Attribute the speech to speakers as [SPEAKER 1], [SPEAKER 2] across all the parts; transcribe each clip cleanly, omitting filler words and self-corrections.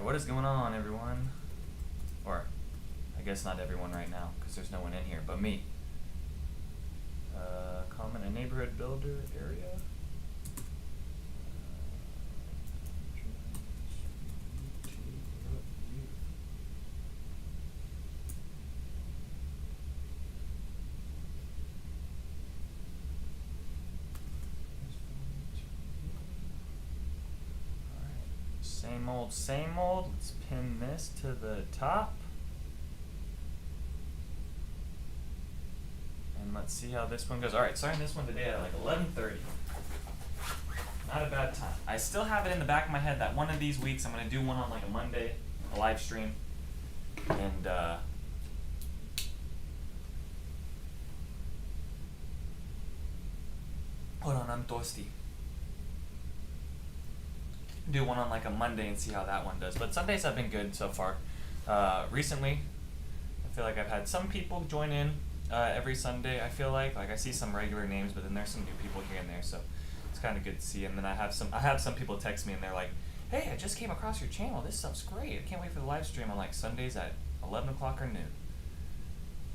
[SPEAKER 1] what is going on, everyone? Or, I guess not everyone right now, because there's no one in here but me. Comment a neighborhood builder area. Same old. Let's pin this to the top. And let's see how this one goes. Alright, starting this one today at like 11:30. Not a bad time. I still have it in the back of my head that one of these weeks I'm going to do one on like a Monday, a live stream. And hold on, I'm thirsty. Do one on like a Monday and see how that one does. But Sundays have been good so far. Recently, I feel like I've had some people join in every Sunday. I feel like I see some regular names, but then there's some new people here and there, so it's kind of good to see. And then I have some people text me and they're like, "Hey, I just came across your channel. This stuff's great. I can't wait for the live stream on like Sundays at 11 o'clock or noon."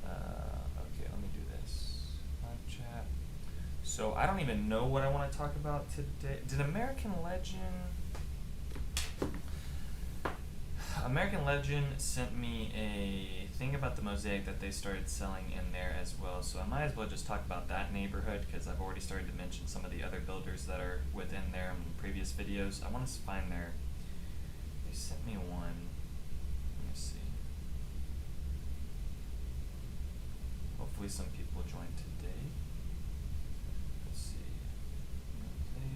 [SPEAKER 1] Okay, let me do this. Live chat. So I don't even know what I want to talk about today. Did American Legend sent me a thing about the mosaic that they started selling in there as well, so I might as well just talk about that neighborhood because I've already started to mention some of the other builders that are within there in previous videos. I want to find their, they sent me one, let me see, hopefully some people join today. Let's see, mosaic.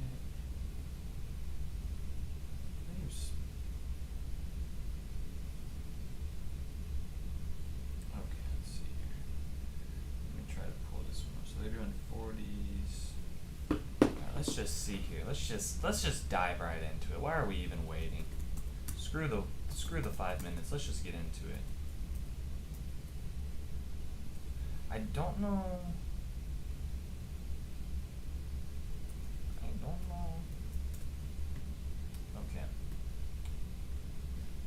[SPEAKER 1] Let's just see here. Let's just dive right into it. Why are we even waiting? Screw the 5 minutes. Let's just get into it. I don't know. Okay.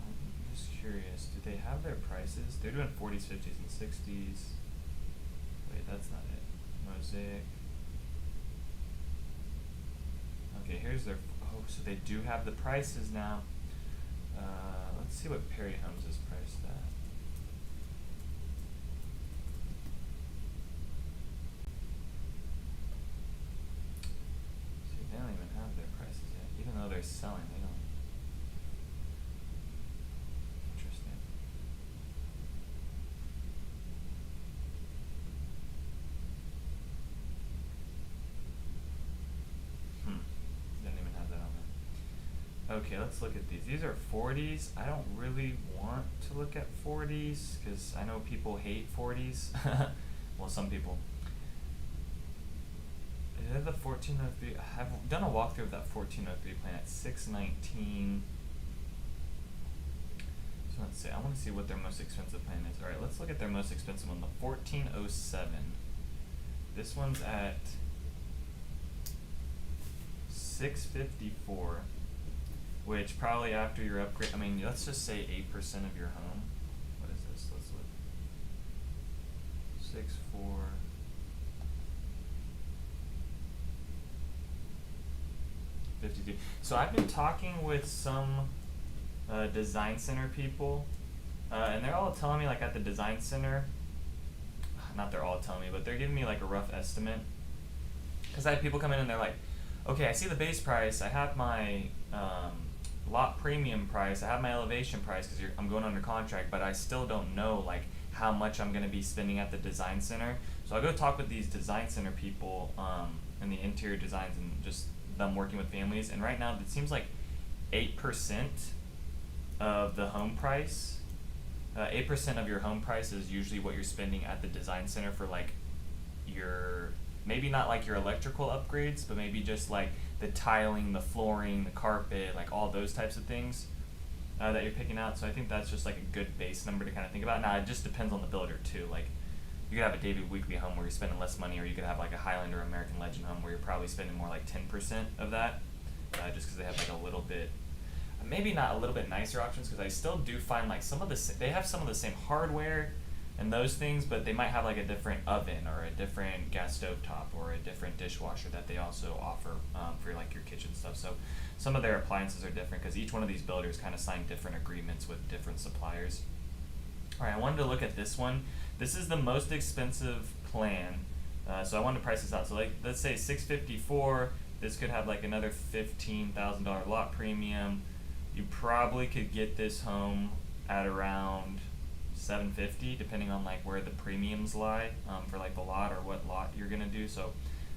[SPEAKER 1] I'm just curious. Do they have their prices? They're doing 40s, 50s, and 60s. Wait, that's not it. Mosaic. Okay, here's their, oh, so they do have the prices now. Let's see what Perry Homes is priced at. See, they don't even have their prices yet. Even though they're selling, they don't. Interesting. Okay, let's look at these. These are 40s. I don't really want to look at 40s because I know people hate 40s. Well, some people. Is that the 1403? I've done a walkthrough of that 1403 plan at 619. So let's see. I want to see what their most expensive plan is. All right, let's look at their most expensive one, the 1407. This one's at 654. Which probably after your upgrade, I mean, let's just say 8% of your home. What is this? Let's look. 6.4. 52. So I've been talking with some design center people, and they're all telling me, like at the design center, not they're all telling me, but they're giving me like a rough estimate. Because I have people come in and they're like, okay, I see the base price, I have my lot premium price, I have my elevation price because I'm going under contract, but I still don't know like how much I'm going to be spending at the design center. So I'll go talk with these design center people in the interior designs and just them working with families. And right now it seems like 8% of the home price, 8% of your home price is usually what you're spending at the design center for like your, maybe not like your electrical upgrades, but maybe just like the tiling, the flooring, the carpet, like all those types of things that you're picking out. So I think that's just like a good base number to kind of think about. Now it just depends on the builder too. Like you could have a David Weekley home where you're spending less money, or you could have like a Highland or American Legend home where you're probably spending more like 10% of that, just because they have like a little bit. maybe not a little bit nicer options, because I still do find like they have some of the same hardware and those things, but they might have like a different oven or a different gas stove top or a different dishwasher that they also offer for like your kitchen stuff. So some of their appliances are different because each one of these builders kind of signed different agreements with different suppliers. All right, I wanted to look at this one. This is the most expensive plan, so I wanted to price this out. So like, let's say $654. This could have like another $15,000 lot premium. You probably could get this home at around $750, depending on like where the premiums lie for like the lot or what lot you're gonna do. So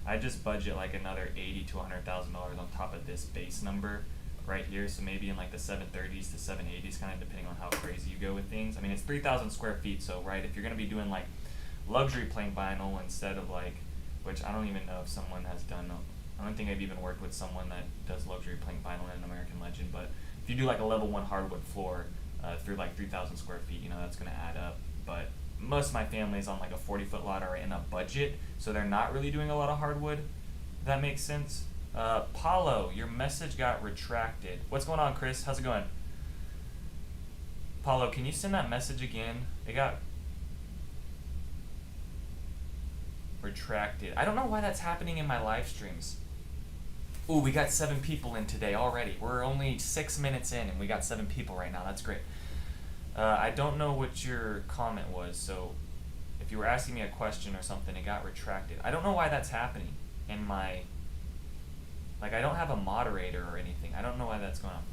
[SPEAKER 1] I just budget like another $80,000 to $100,000 on top of this base number right here. So maybe in like the 730s to 780s, kind of depending on how crazy you go with things. I mean, it's 3,000 square feet, so right, if you're gonna be doing like luxury plain vinyl instead of like, which I don't even know if someone has done. I don't think I've even worked with someone that does luxury plain vinyl in an American Legend, but if you do like a level 1 hardwood floor through like 3,000 square feet, you know, that's going to add up. But most of my family's on like a 40-foot lot or in a budget, so they're not really doing a lot of hardwood, if that makes sense. Paulo, your message got retracted. What's going on, Chris? How's it going? Paulo, can you send that message again? It got retracted. I don't know why that's happening in my live streams. Ooh, we got 7 people in today already. We're only 6 minutes in and we got 7 people right now. That's great. I don't know what your comment was, so if you were asking me a question or something, it got retracted. I don't know why that's happening in my, like, I don't have a moderator or anything. I don't know why that's going on.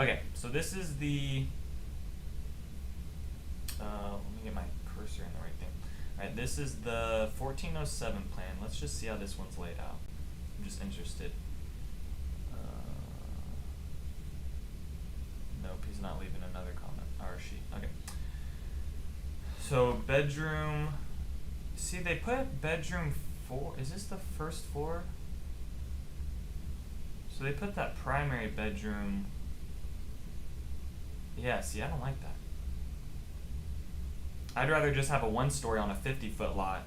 [SPEAKER 1] Okay, so this is the, let me get my cursor in the right thing. Alright, this is the 1407 plan. Let's just see how this one's laid out. I'm just interested. Nope, he's not leaving another comment. Or she. Okay. So bedroom. See, they put bedroom 4. Is this the first floor? So they put that primary bedroom. Yeah, see, I don't like that. I'd rather just have a 1-story on a 50-foot lot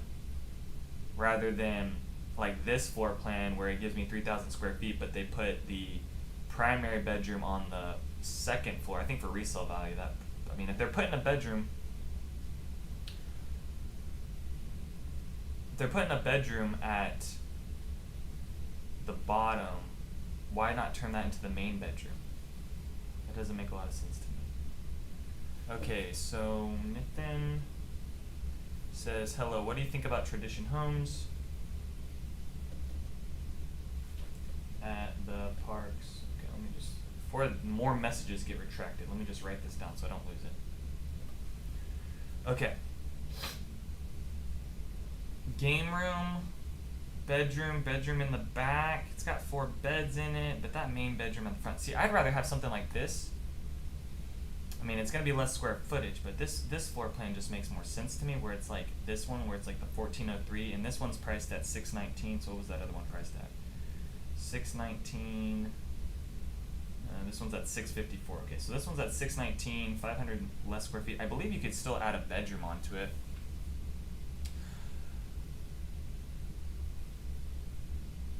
[SPEAKER 1] rather than like this floor plan where it gives me 3,000 square feet, but they put the primary bedroom on the 2nd floor. I think for resale value, that, I mean, if they're putting a bedroom, at the bottom, why not turn that into the main bedroom? That doesn't make a lot of sense to me. Okay, so Nathan says, hello, what do you think about tradition homes at the parks? Okay, let me just, before more messages get retracted, let me just write this down so I don't lose it. Okay. Game room, bedroom in the back. It's got 4 beds in it, but that main bedroom in the front. See, I'd rather have something like this. I mean, it's going to be less square footage, but this floor plan just makes more sense to me, where it's like this one, where it's like the 1403, and this one's priced at $619. So what was that other one priced at? $619. This one's at $654. Okay, so this one's at $619, 500 less square feet. I believe you could still add a bedroom onto it.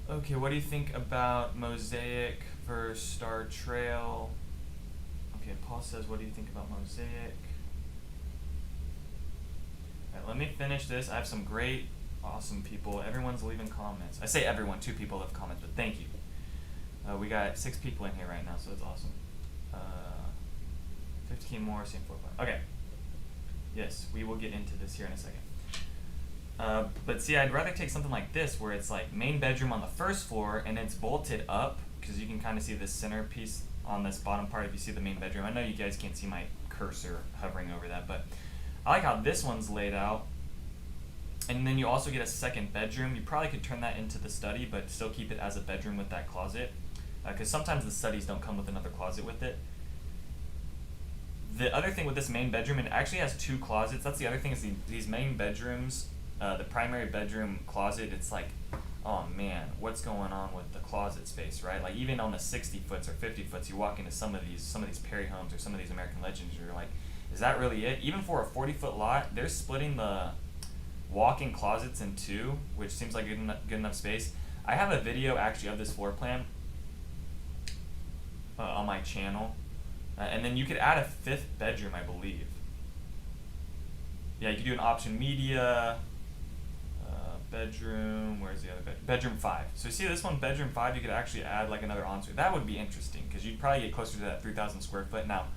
[SPEAKER 1] Okay, what do you think about Mosaic versus Star Trail? Okay, Paul says, what do you think about Mosaic? Alright, let me finish this. I have some great, awesome people. Everyone's leaving comments. I say everyone, 2 people have comments, but thank you. We got 6 people in here right now, so it's awesome. 15 more, same floor plan. Okay. Yes, we will get into this here in a second. But see, I'd rather take something like this, where it's like main bedroom on the 1st floor, and it's bolted up, because you can kind of see this center piece on this bottom part if you see the main bedroom. I know you guys can't see my cursor hovering over that, but I like how this one's laid out. And then you also get a 2nd bedroom. You probably could turn that into the study, but still keep it as a bedroom with that closet, because sometimes the studies don't come with another closet with it. The other thing with this main bedroom, it actually has 2 closets. That's the other thing, is these main bedrooms, the primary bedroom closet, it's like, oh man, what's going on with the closet space, right? Like even on the 60 foots or 50 foots, you walk into some of these Perry homes or some of these American Legends, you're like, is that really it? Even for a 40-foot lot, they're splitting the walk-in closets in 2, which seems like good enough space. I have a video actually of this floor plan. on my channel. And then you could add a 5th bedroom, I believe. Yeah, you could do an option media, bedroom, where's the other bedroom? Bedroom 5. So you see this one, bedroom 5, you could actually add like another ensuite. That would be interesting because you'd probably get closer to that 3,000 square foot. Now,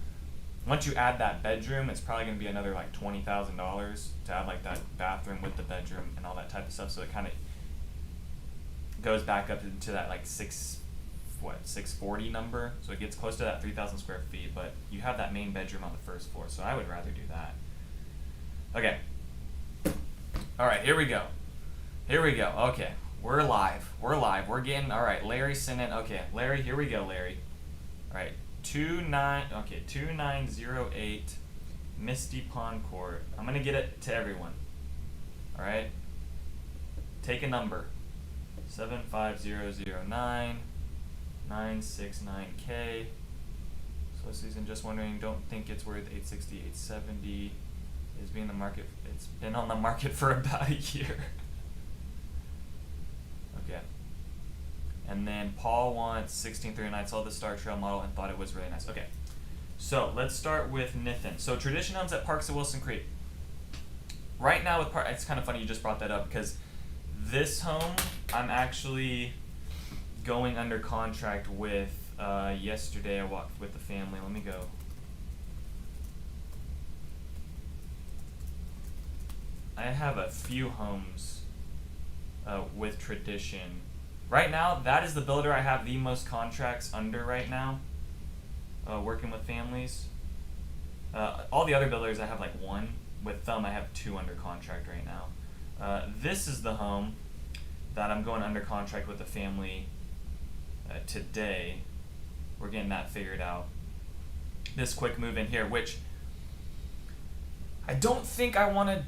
[SPEAKER 1] once you add that bedroom, it's probably going to be another like $20,000 to add like that bathroom with the bedroom and all that type of stuff. So it kind of goes back up into that like 640 number. So it gets close to that 3,000 square feet, but you have that main bedroom on the first floor. So I would rather do that. Okay. All right, here we go. Here we go. Okay, we're live. We're live. We're getting, all right, Larry sent in. Okay, Larry, here we go, Larry. All right, 2908 Misty Pond Court. I'm going to get it to everyone. All right? Take a number. 75009 969K. So Susan, just wondering, don't think it's worth 860, 870. It's been in the market. It's been on the market for about a year. Okay. And then Paul wants 1639. Saw the Star Trail model and thought it was really nice. Okay. So let's start with Nithin. So Tradition Homes at Parks at Wilson Creek. Right now with it's kind of funny you just brought that up because this home I'm actually going under contract with. Yesterday I walked with the family. Let me go. I have a few homes with Tradition. Right now, that is the builder I have the most contracts under right now, working with families. All the other builders I have like 1. With them I have 2 under contract right now. This is the home that I'm going under contract with the family today. We're getting that figured out. This quick move in here, which I don't think I want to.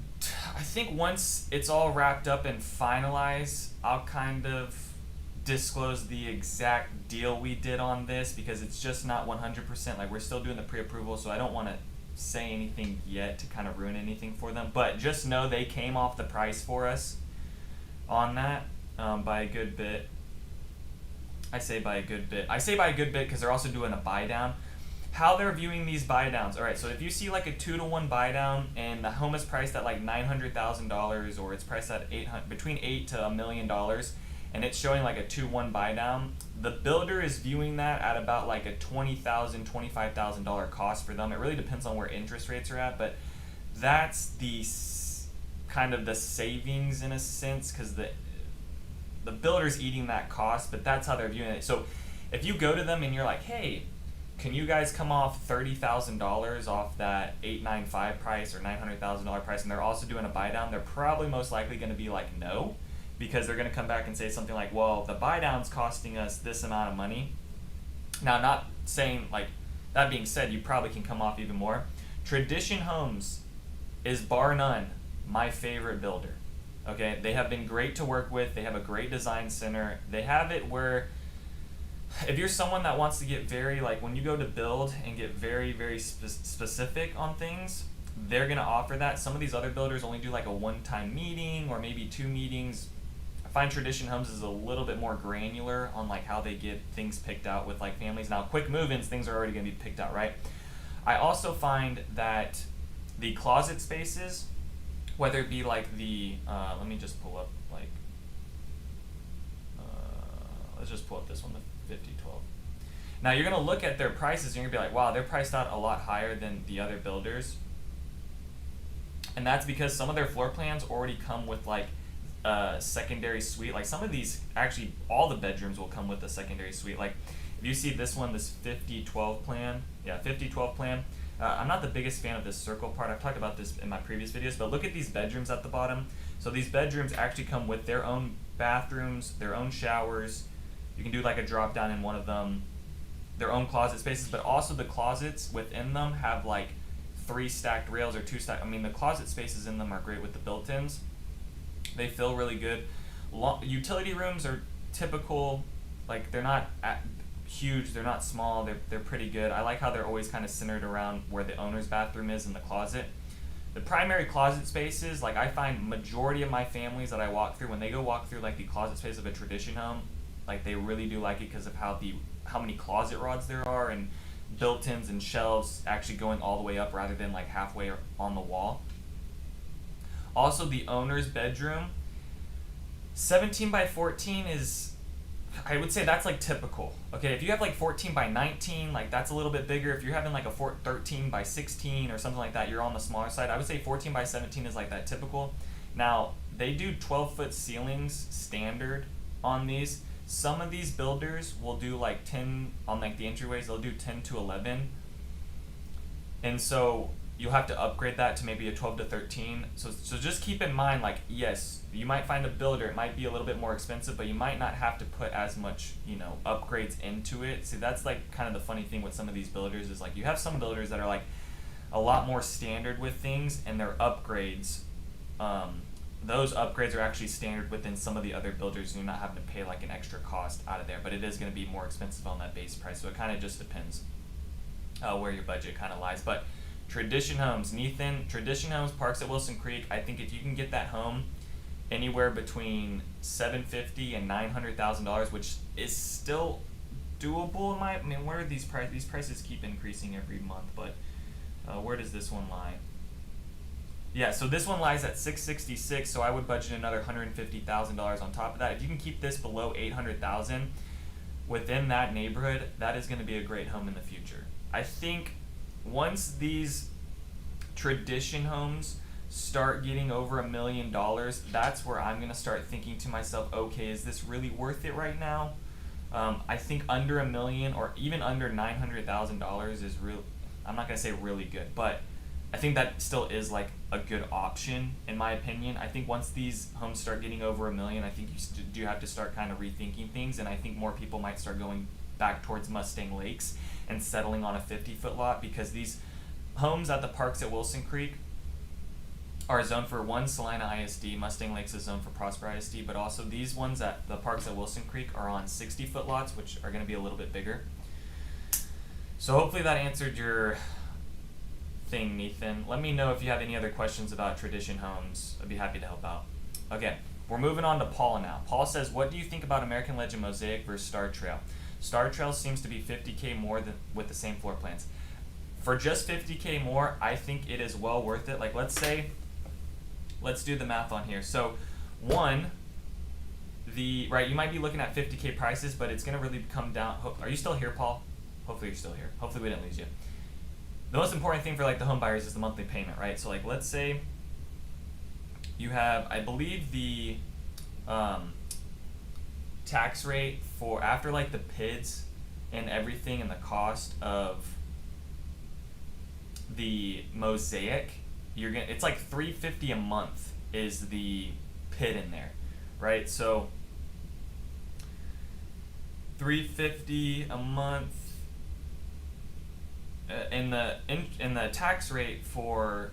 [SPEAKER 1] I think once it's all wrapped up and finalized, I'll kind of disclose the exact deal we did on this because it's just not 100%. Like, we're still doing the pre-approval, so I don't want to say anything yet to kind of ruin anything for them. But just know they came off the price for us on that by a good bit. I say by a good bit because they're also doing a buy down. How they're viewing these buy downs. All right, so if you see like a 2-to-1 buy down and the home is priced at like $900,000 or it's priced at between $8 to $1 million and it's showing like a 2-1 buy down, the builder is viewing that at about like a $20,000, $25,000 cost for them. It really depends on where interest rates are at, but that's the kind of the savings in a sense because the builder's eating that cost, but that's how they're viewing it. So if you go to them and you're like, hey, can you guys come off $30,000 off that $895 price or $900,000 price, and they're also doing a buy down, they're probably most likely going to be like no, because they're going to come back and say something like, well, the buy down's costing us this amount of money. Now, not saying, like, that being said, you probably can come off even more. Tradition Homes is bar none my favorite builder. Okay, they have been great to work with. They have a great design center. They have it where if you're someone that wants to get very, like, when you go to build and get very, very specific on things, they're going to offer that. Some of these other builders only do like a one-time meeting or maybe 2 meetings. I find Tradition Homes is a little bit more granular on like how they get things picked out with like families. Now, quick move-ins, things are already going to be picked out, right? I also find that the closet spaces, whether it be like the, let me just pull up like, let's just pull up this one, the 5012. Now you're gonna look at their prices and you're gonna be like, wow, they're priced out a lot higher than the other builders. And that's because some of their floor plans already come with like a secondary suite. Like some of these, actually all the bedrooms will come with a secondary suite. Like if you see this one, this 5012 plan, 5012 plan, I'm not the biggest fan of this circle part. I've talked about this in my previous videos, but look at these bedrooms at the bottom. So these bedrooms actually come with their own bathrooms, their own showers. You can do like a drop down in one of them, their own closet spaces, but also the closets within them have like 3 stacked rails or 2 stacked. I mean, the closet spaces in them are great with the built-ins. They feel really good. Utility rooms are typical, like they're not huge, they're not small, they're pretty good. I like how they're always kind of centered around where the owner's bathroom is in the closet. The primary closet spaces, like I find majority of my families that I walk through, when they go walk through like the closet space of a Tradition home, like they really do like it because of how the how many closet rods there are and built-ins and shelves actually going all the way up rather than like halfway on the wall. Also, the owner's bedroom, 17 by 14 is, I would say that's like typical. Okay, if you have like 14 by 19, like that's a little bit bigger. If you're having like a 13 by 16 or something like that, you're on the smaller side. I would say 14 by 17 is like that typical. Now, they do 12-foot ceilings standard on these. Some of these builders will do like 10 on like the entryways, they'll do 10 to 11. And so you'll have to upgrade that to maybe a 12 to 13. So just keep in mind, like, yes, you might find a builder, it might be a little bit more expensive, but you might not have to put as much, upgrades into it. See, that's like kind of the funny thing with some of these builders is like you have some builders that are like a lot more standard with things, and their upgrades, those upgrades are actually standard within some of the other builders, and you're not having to pay like an extra cost out of there, but it is going to be more expensive on that base price. So it kind of just depends where your budget kind of lies. But tradition homes, Nathan, tradition homes, parks at Wilson Creek, I think if you can get that home anywhere between $750,000 and $900,000, which is still doable I mean, where are these prices? These prices keep increasing every month, but where does this one lie? Yeah, so this one lies at $666, so I would budget another $150,000 on top of that. If you can keep this below $800,000 within that neighborhood, that is going to be a great home in the future. I think once these tradition homes start getting over $1 million, that's where I'm going to start thinking to myself, okay, is this really worth it right now? I think under $1 million or even under $900,000 is real. I'm not going to say really good, but I think that still is like a good option in my opinion. I think once these homes start getting over $1 million, I think you do have to start kind of rethinking things, and I think more people might start going back towards Mustang Lakes and settling on a 50-foot lot, because these homes at the parks at Wilson Creek are zoned for one Salina ISD, Mustang Lakes is zoned for Prosper ISD, but also these ones at the parks at Wilson Creek are on 60-foot lots, which are going to be a little bit bigger. So hopefully that answered your thing, Nathan. Let me know if you have any other questions about tradition homes. I'd be happy to help out. Okay, we're moving on to Paul now. Paul says, what do you think about American Legend Mosaic versus Star Trail? Star Trail seems to be $50K more than with the same floor plans. For just $50K more, I think it is well worth it. Like, let's do the math on here. So, you might be looking at $50K prices, but it's going to really come down. Are you still here, Paul? Hopefully you're still here. Hopefully we didn't lose you. The most important thing for like the home buyers is the monthly payment, right? So like, let's say you have, I believe the tax rate for after like the PIDs and everything and the cost of the Mosaic, it's like $350 a month is the PID in there, right? So $350 a month. In the tax rate for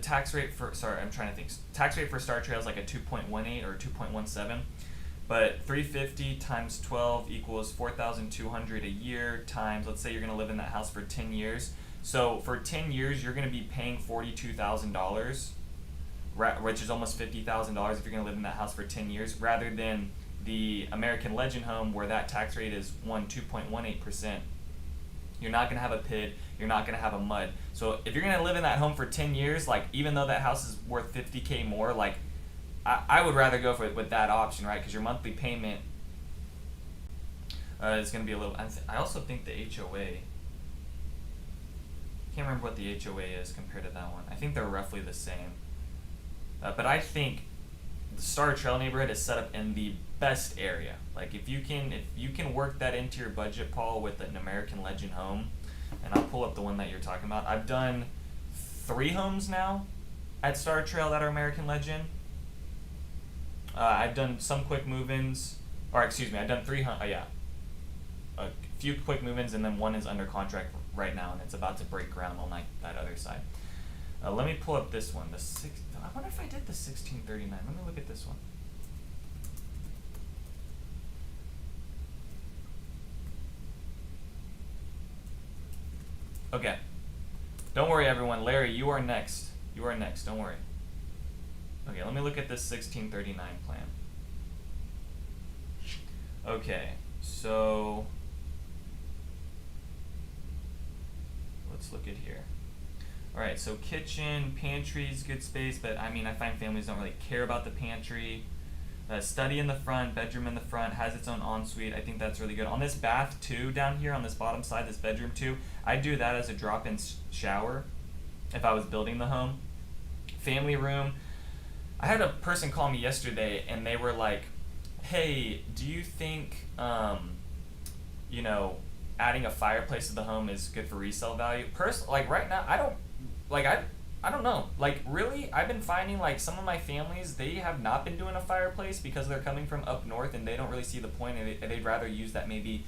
[SPEAKER 1] tax rate for Star Trail is like a 2.18 or 2.17, but 350 times 12 equals 4,200 a year times, let's say you're going to live in that house for 10 years. So for 10 years you're going to be paying $42,000, which is almost $50,000 if you're going to live in that house for 10 years, rather than the American Legend home where that tax rate is 2.18%. You're not going to have a PID, you're not going to have a MUD. So if you're going to live in that home for 10 years, like even though that house is worth $50K more, like I would rather go with that option, right? Because your monthly payment is going to be a little, I also think the HOA, can't remember what the HOA is compared to that one. I think they're roughly the same. But I think the Star Trail neighborhood is set up in the best area. Like if you can work that into your budget, Paul, with an American Legend home, and I'll pull up the one that you're talking about. I've done 3 homes now at Star Trail that are American Legend. I've done some quick move-ins, I've done 3 a few quick move-ins, and then one is under contract right now, and it's about to break ground on like that other side. Let me pull up this one. I wonder if I did the 1639. Let me look at this one. Okay. Don't worry, everyone. Larry, you are next. Don't worry. Okay, let me look at this 1639 plan. Okay, so let's look at here. Alright, so kitchen, pantry's good space, but I mean, I find families don't really care about the pantry. Study in the front, bedroom in the front, has its own ensuite. I think that's really good. On this bath 2 down here, on this bottom side, this bedroom 2, I'd do that as a drop-in shower if I was building the home. Family room. I had a person call me yesterday and they were like, hey, do you think, you know, adding a fireplace to the home is good for resale value? Like right now, I don't know. Like really, I've been finding like some of my families, they have not been doing a fireplace because they're coming from up north and they don't really see the point, and they'd rather use that maybe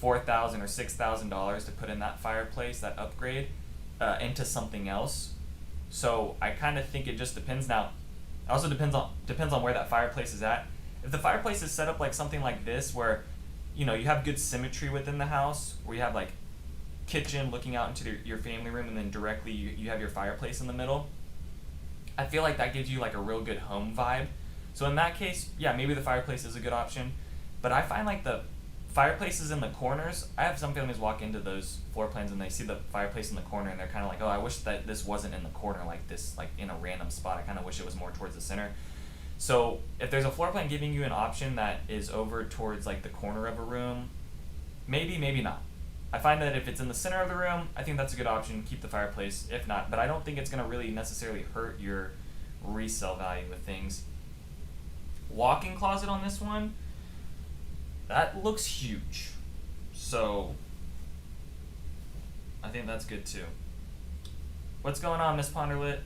[SPEAKER 1] $4,000 or $6,000 to put in that fireplace, that upgrade, into something else. So I kind of think it just depends. Now, it also depends on where that fireplace is at. If the fireplace is set up like something like this, where you know you have good symmetry within the house, where you have like kitchen looking out into your family room, and then directly you have your fireplace in the middle, I feel like that gives you like a real good home vibe. So in that case, yeah, maybe the fireplace is a good option. But I find like the fireplaces in the corners, I have some families walk into those floor plans and they see the fireplace in the corner and they're kind of like, oh, I wish that this wasn't in the corner like this, like in a random spot. I kind of wish it was more towards the center. So if there's a floor plan giving you an option that is over towards like the corner of a room, maybe, maybe not. I find that if it's in the center of the room, I think that's a good option. Keep the fireplace, if not. But I don't think it's going to really necessarily hurt your resale value with things. Walk-in closet on this one, that looks huge. So I think that's good too. What's going on, Miss Ponderlit?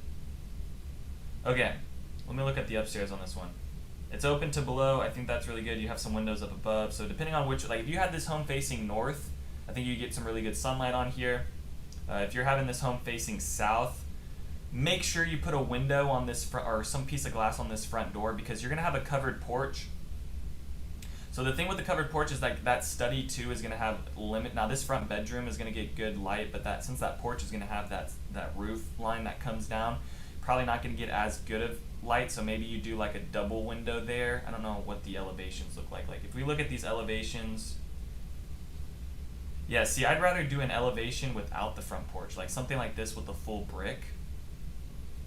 [SPEAKER 1] Okay, let me look at the upstairs on this one. It's open to below. I think that's really good. You have some windows up above. So depending on which, like if you had this home facing north, I think you get some really good sunlight on here. If you're having this home facing south, make sure you put a window on this front, or some piece of glass on this front door, because you're gonna have a covered porch. So the thing with the covered porch is like that study too is gonna have limit. Now this front bedroom is gonna get good light, but that since that porch is gonna have that roof line that comes down, probably not gonna get as good of light. So maybe you do like a double window there. I don't know what the elevations look like. Like if we look at these elevations. Yeah, see, I'd rather do an elevation without the front porch, like something like this with the full brick.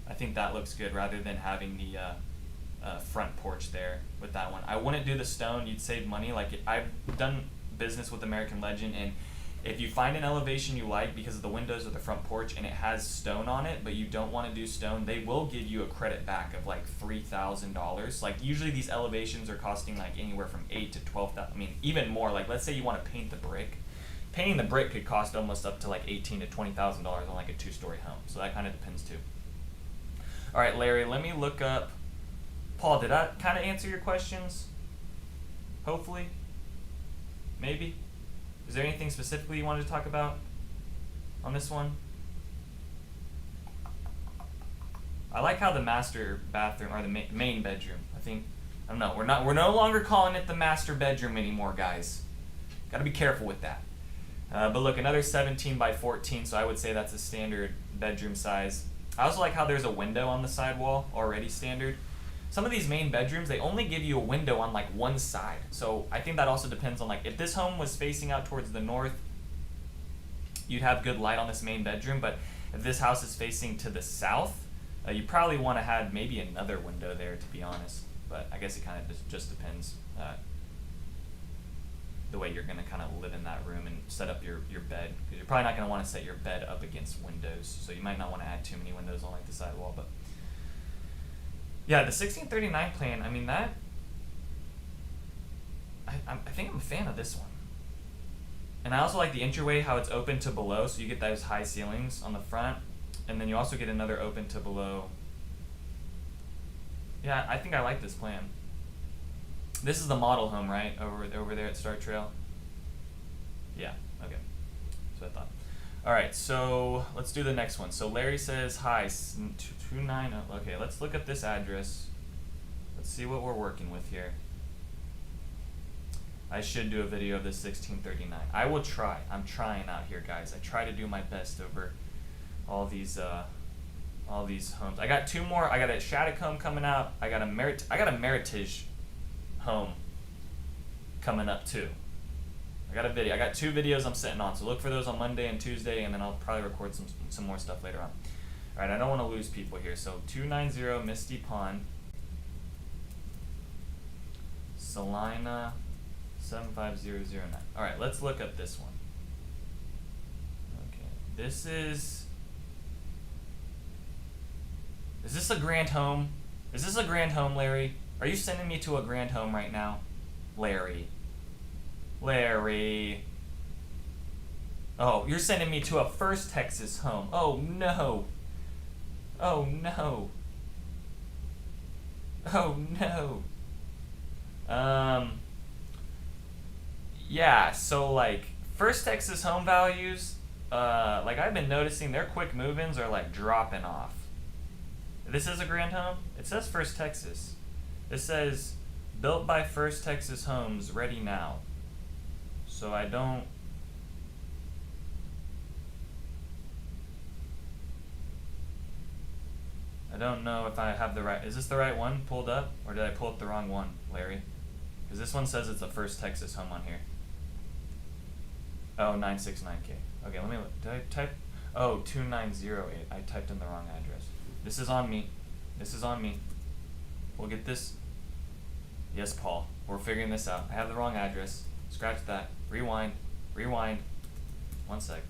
[SPEAKER 1] I think that looks good rather than having the front porch there with that one. I wouldn't do the stone. You'd save money. Like I've done business with American Legend, and if you find an elevation you like because of the windows or the front porch and it has stone on it, but you don't want to do stone, they will give you a credit back of like $3,000. Like usually these elevations are costing like anywhere from $8,000 to $12,000. I mean, even more. Like let's say you want to paint the brick. Painting the brick could cost almost up to like $18,000 to $20,000 on like a 2-story home. So that kind of depends too. All right, Larry, let me look up. Paul, did that kind of answer your questions? Hopefully? Maybe? Is there anything specifically you wanted to talk about on this one? I like how the master bathroom, or the main bedroom, I don't know, we're no longer calling it the master bedroom anymore, guys. Gotta be careful with that. But look, another 17 by 14, so I would say that's a standard bedroom size. I also like how there's a window on the side wall, already standard. Some of these main bedrooms, they only give you a window on like one side. So I think that also depends on like, if this home was facing out towards the north, you'd have good light on this main bedroom. But if this house is facing to the south, you probably want to have maybe another window there, to be honest. But I guess it kind of just depends the way you're going to kind of live in that room and set up your bed, because you're probably not going to want to set your bed up against windows, so you might not want to add too many windows on like the side wall. But yeah, the 1639 plan, I mean, that I think I'm a fan of this one. And I also like the entryway, how it's open to below, so you get those high ceilings on the front, and then you also get another open to below. Yeah, I think I like this plan. This is the model home, right? Over there at Star Trail? Yeah, okay. That's what I thought. Alright, so let's do the next one. So Larry says, hi, 290. Okay, let's look at this address. Let's see what we're working with here. I should do a video of this 1639. I will try. I'm trying out here, guys. I try to do my best over all these all these homes. I got 2 more. I got a Shattuck home coming out. I got a Meritage home coming up too. I got a video. I got 2 videos I'm sitting on, so look for those on Monday and Tuesday, and then I'll probably record some more stuff later on. All right, I don't want to lose people here. So 290 Misty Pond, Salina 75009. All right, let's look up this one. Okay, this is this a grand home? Is this a grand home, Larry? Are you sending me to a grand home right now, Larry? Larry. Oh, you're sending me to a First Texas home. Oh no. Oh no. Oh no. Yeah, so like First Texas home values, like I've been noticing their quick move-ins are like dropping off. This is a grand home? It says First Texas. It says built by First Texas Homes, ready now. So I don't know if I have the right, is this the right one pulled up, or did I pull up the wrong one, Larry? Because this one says it's a First Texas home on here. Oh, 969K. Okay, let me look. Did I type? Oh, 2908. I typed in the wrong address. This is on me. This is on me. We'll get this. Yes, Paul. We're figuring this out. I have the wrong address. Scratch that. Rewind. Rewind. 1 sec.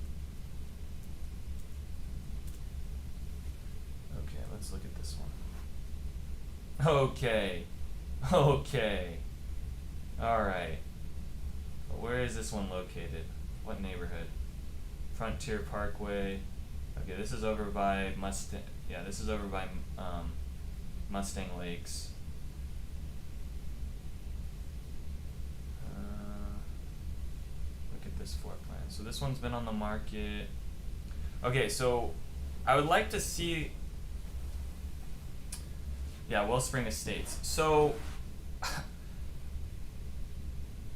[SPEAKER 1] Okay, let's look at this one. Okay. Okay. Alright. Where is this one located? What neighborhood? Frontier Parkway. Okay, this is over by Mustang. Yeah, this is over by Mustang Lakes. Look at this floor plan. So this one's been on the market. Okay, so I would like to see. Yeah, Wellspring Estates. So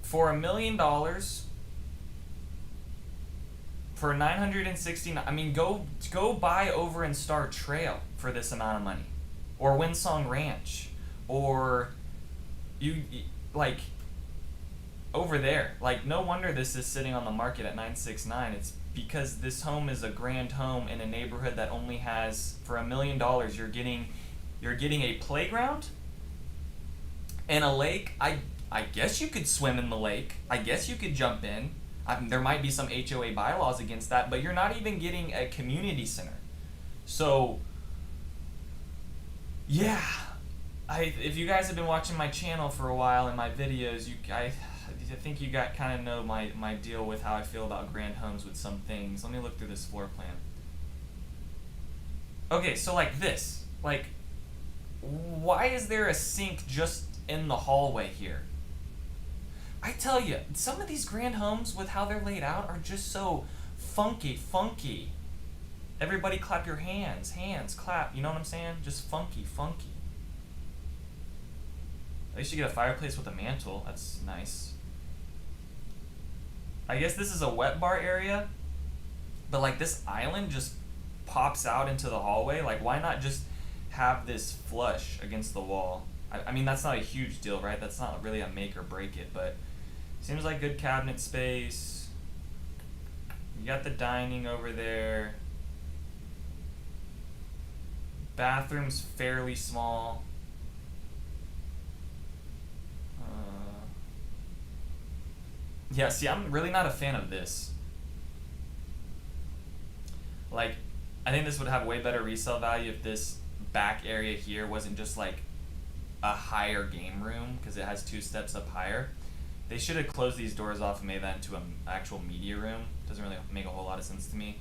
[SPEAKER 1] for $1 million, for 969, I mean, go buy over in Star Trail for this amount of money, or Windsong Ranch, or you like over there. Like, no wonder this is sitting on the market at 969. It's because this home is a grand home in a neighborhood that only has, for $1 million, you're getting a playground and a lake. I guess you could swim in the lake. I guess you could jump in. There might be some HOA bylaws against that, but you're not even getting a community center. So, yeah, if you guys have been watching my channel for a while and my videos, I think you kind of know my deal with how I feel about grand homes with some things. Let me look through this floor plan. Okay, so like this, like, why is there a sink just in the hallway here? I tell you, some of these grand homes with how they're laid out are just so funky. Everybody clap your hands, clap, you know what I'm saying? Just funky. At least you get a fireplace with a mantle, that's nice. I guess this is a wet bar area, but like this island just pops out into the hallway. Like, why not just have this flush against the wall? I mean, that's not a huge deal, right? That's not really a make or break it, but seems like good cabinet space. You got the dining over there. Bathroom's fairly small. Yeah, see, I'm really not a fan of this. Like, I think this would have way better resale value if this back area here wasn't just like a higher game room, because it has 2 steps up higher. They should have closed these doors off and made that into an actual media room. Doesn't really make a whole lot of sense to me.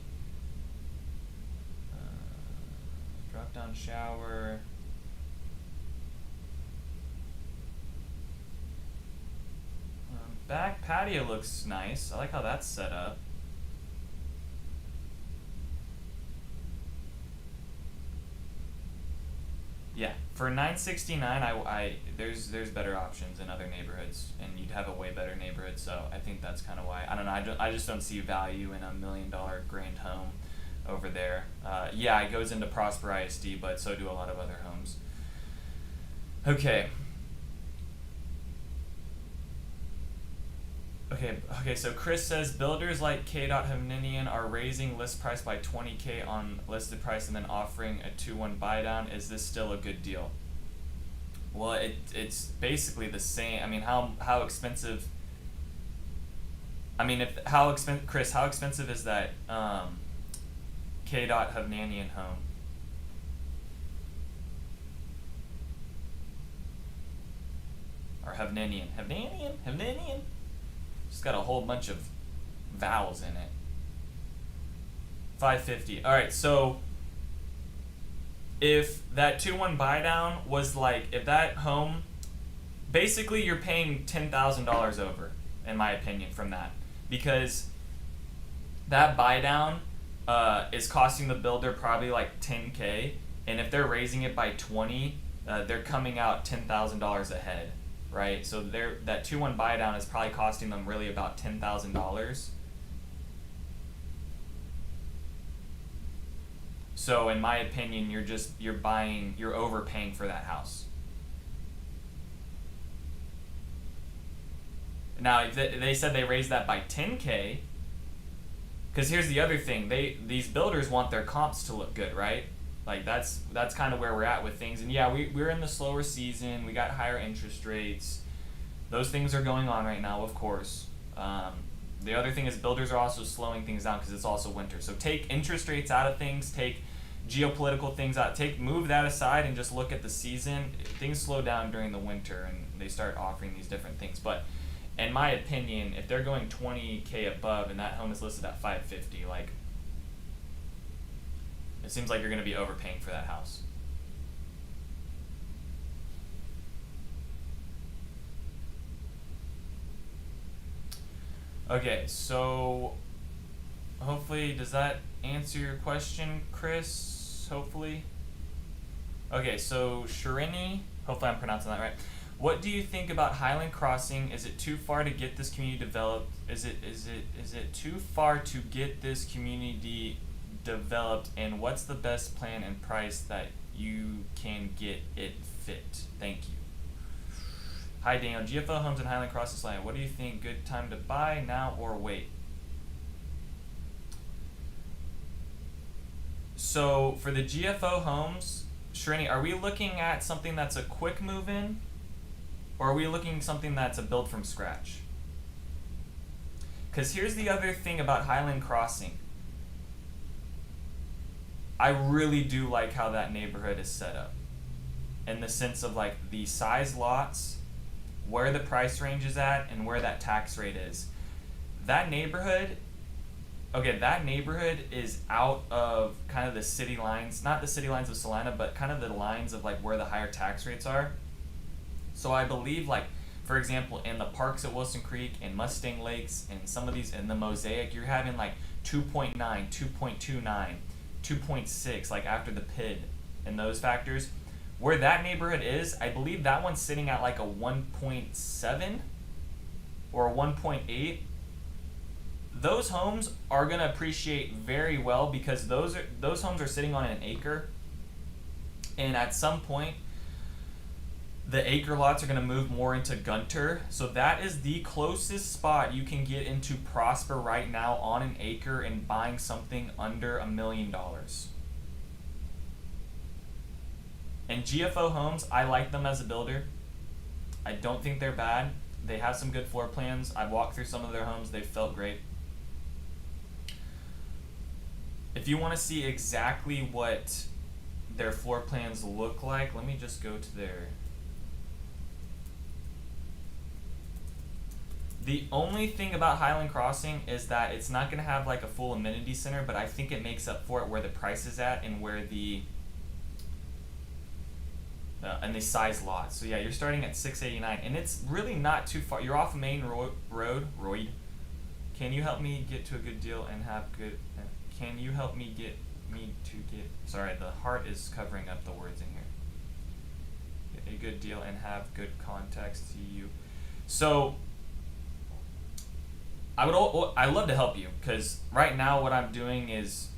[SPEAKER 1] Drop down shower. Back patio looks nice. I like how that's set up. Yeah, for $969, there's better options in other neighborhoods, and you'd have a way better neighborhood. So I think that's kind of why. I don't know. I just don't see value in $1 million grand home over there. Yeah, it goes into Prosper ISD, but so do a lot of other homes. Okay. Okay, so Chris says builders like K.Hovninian are raising list price by 20K on listed price and then offering a 2-1 buy down. Is this still a good deal? Well, it's basically the same. I mean, how expensive? I mean, Chris, how expensive is that K.Hovnanian home? Or Hovnanian? It's got a whole bunch of vowels in it. 550. All right, so if that 2-1 buy down was like, if that home, basically you're paying $10,000 over, in my opinion, from that, because that buy down is costing the builder probably like 10K, and if they're raising it by 20, they're coming out $10,000 ahead. Right, so that 2-1 buy down is probably costing them really about $10,000. So in my opinion, you're overpaying for that house. Now, if they said they raised that by 10K, because here's the other thing: these builders want their comps to look good, right? Like that's kind of where we're at with things. And yeah, we're in the slower season. We got higher interest rates. Those things are going on right now, of course. The other thing is builders are also slowing things down because it's also winter. So take interest rates out of things, take geopolitical things out, move that aside and just look at the season. Things slow down during the winter and they start offering these different things. But in my opinion, if they're going 20K above and that home is listed at 550, like, it seems like you're going to be overpaying for that house. Okay, so hopefully, does that answer your question, Chris? Hopefully. Okay, so Shirini, hopefully I'm pronouncing that right. What do you think about Highland Crossing? Is it too far to get this community developed? Is it too far to get this community developed, and what's the best plan and price that you can get it fit? Thank you. Hi Daniel, GFO homes in Highland Crossing Slide. What do you think? Good time to buy now or wait? So for the GFO homes, Shrini, are we looking at something that's a quick move in, or are we looking at something that's a build from scratch? Because here's the other thing about Highland Crossing. I really do like how that neighborhood is set up, in the sense of like the size lots, where the price range is at, and where that tax rate is. That neighborhood, that neighborhood is out of kind of the city lines, not the city lines of Salina, but kind of the lines of like where the higher tax rates are. So I believe, like, for example, in the parks at Wilson Creek, in Mustang Lakes, and some of these, in the Mosaic, you're having like 2.9, 2.29, 2.6, like after the PID and those factors. Where that neighborhood is, I believe that one's sitting at like a 1.7 or a 1.8. Those homes are going to appreciate very well because those homes are sitting on an acre, and at some point the acre lots are going to move more into Gunter. So that is the closest spot you can get into Prosper right now on an acre and buying something under $1 million. And GFO homes, I like them as a builder. I don't think they're bad. They have some good floor plans. I've walked through some of their homes. They've felt great. If you want to see exactly what their floor plans look like, let me just go to their... The only thing about Highland Crossing is that it's not going to have like a full amenity center, but I think it makes up for it where the price is at and where the size lots. So yeah, you're starting at 689, and it's really not too far. You're off Main Road. Royd. Can you help me get to a good deal and have good? Can you help me get Sorry, the heart is covering up the words in here. Get a good deal and have good context to you. So I love to help you, because right now what I'm doing is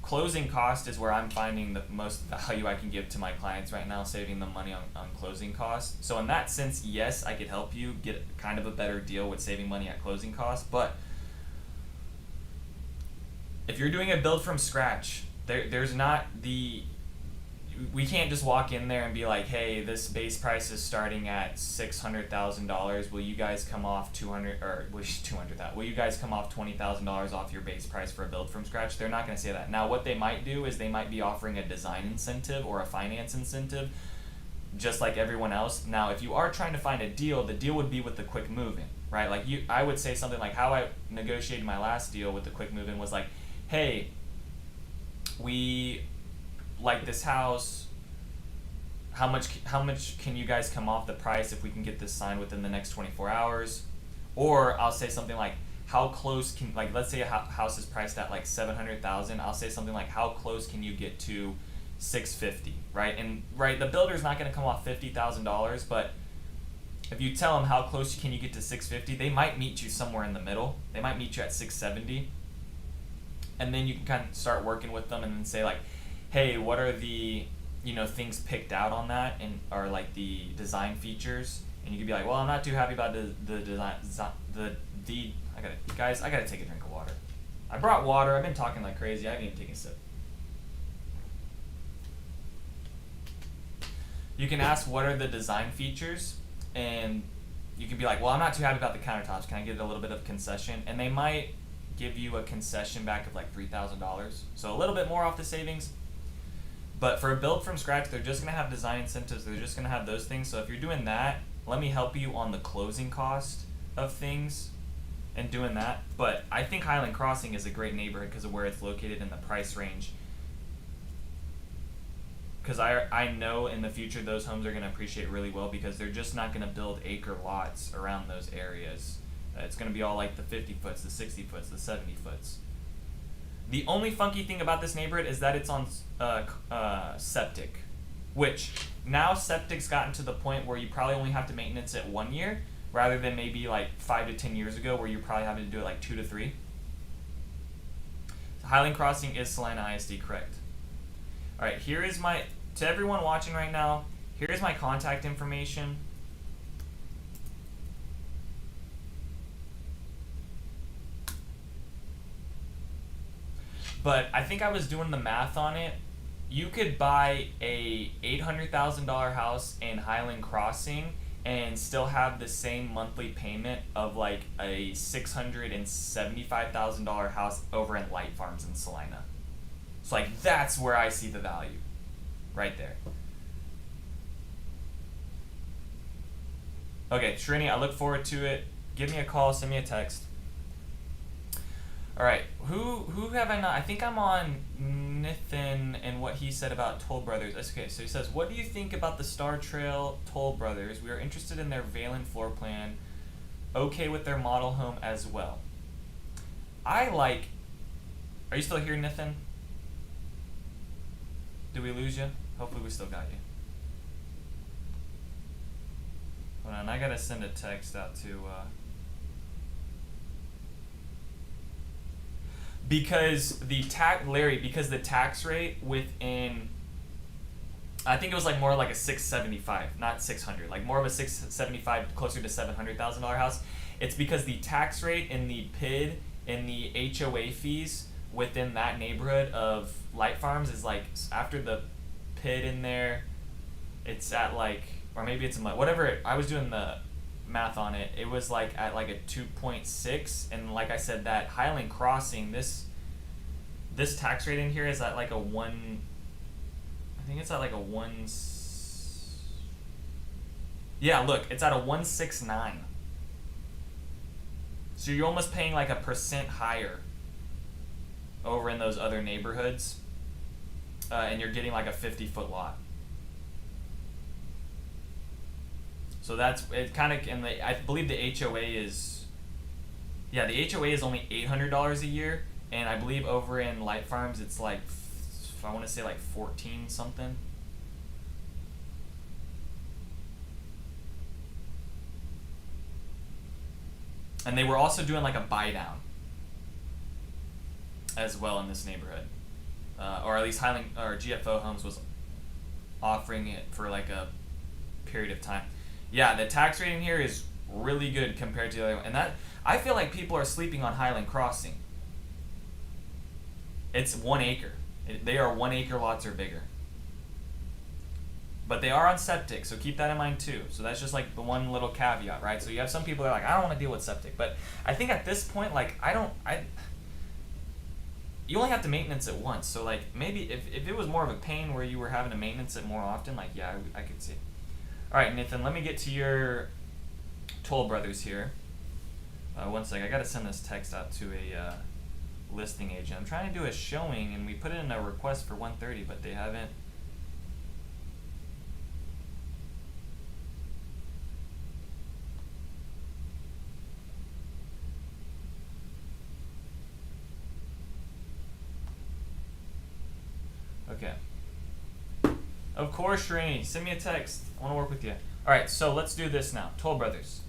[SPEAKER 1] closing cost is where I'm finding the most value I can give to my clients right now, saving them money on closing costs. So in that sense, yes, I could help you get kind of a better deal with saving money at closing costs. But if you're doing a build from scratch, there's not the, we can't just walk in there and be like, hey, this base price is starting at $600,000. Will you guys come off 200 or 200 that? Will you guys come off $20,000 off your base price for a build from scratch? They're not going to say that. Now, what they might do is they might be offering a design incentive or a finance incentive, just like everyone else. Now, if you are trying to find a deal, the deal would be with the quick move-in, right? Like I would say something like how I negotiated my last deal with the quick move-in was like, hey, we like this house, how much can you guys come off the price if we can get this signed within the next 24 hours? Or I'll say something like, how close can, like, let's say a house is priced at like 700,000, I'll say something like, how close can you get to 650, right? And right, the builder's not going to come off $50,000, but if you tell them how close can you get to 650, they might meet you somewhere in the middle. They might meet you at 670, and then you can kind of start working with them and then say like, hey, what are the, you know, things picked out on that and are like the design features, and you could be like, well, I'm not too happy about the design, I gotta take a drink of water. I brought water. I've been talking like crazy. I haven't even taken a sip. You can ask what are the design features, and you can be like, well, I'm not too happy about the countertops. Can I get a little bit of concession? And they might give you a concession back of like $3,000, so a little bit more off the savings. But for a build from scratch, they're just going to have design incentives. They're just going to have those things. So if you're doing that, let me help you on the closing cost of things and doing that. But I think Highland Crossing is a great neighborhood because of where it's located in the price range. Because I know in the future those homes are going to appreciate really well because they're just not going to build acre lots around those areas. It's going to be all like the 50 foots, the 60 foots, the 70 foots. The only funky thing about this neighborhood is that it's on septic, which now septic's gotten to the point where you probably only have to maintenance it 1 year rather than maybe like 5 to 10 years ago where you're probably having to do it like 2 to 3. So Highland Crossing is Salina ISD, correct. All right, here is my, to everyone watching right now, here is my contact information. But I think I was doing the math on it. You could buy a $800,000 house in Highland Crossing and still have the same monthly payment of like a $675,000 house over in Light Farms in Salina. So like that's where I see the value, right there. Okay, Srini, I look forward to it. Give me a call, send me a text. All right, who have I not? I think I'm on Nathan and what he said about Toll Brothers. Okay, so he says, what do you think about the Star Trail Toll Brothers? We are interested in their Valen floor plan. Okay with their model home as well. I like, are you still here, Nathan? Did we lose you? Hopefully we still got you. Hold on, I gotta send a text out to, because the tax rate within, I think it was like more like a 675, not 600, like more of a 675, closer to $700,000 house. It's because the tax rate in the PID and the HOA fees within that neighborhood of Light Farms is like, after the PID in there, it's at like, or maybe it's whatever. I was doing the math on it, it was like at like a 2.6, and like I said, that Highland Crossing, this tax rate in here is at like a 1, I think it's at like a 1, yeah, look, it's at a 169. So you're almost paying like 1% higher over in those other neighborhoods, and you're getting like a 50-foot lot. So that's it, kind of, and I believe the HOA is, yeah, the HOA is only $800 a year, and I believe over in Light Farms it's like, I want to say like 14 something. And they were also doing like a buy down as well in this neighborhood. or at least Highland or GFO Homes was offering it for like a period of time. Yeah, the tax rating here is really good compared to the other one, and that I feel like people are sleeping on Highland Crossing. It's 1 acre. They are 1 acre lots or bigger. But they are on septic, so keep that in mind too. So that's just like the one little caveat, right? So you have some people that are like, I don't want to deal with septic. But I think at this point, like, you only have to maintenance it once. So like maybe if it was more of a pain where you were having to maintenance it more often, like yeah, I could see. All right, Nathan, let me get to your Toll Brothers here. One sec, I gotta send this text out to a listing agent. I'm trying to do a showing, and we put in a request for 1:30, but they haven't. Okay. Of course, Srini. Send me a text. I want to work with you. All right, so let's do this now. Toll Brothers.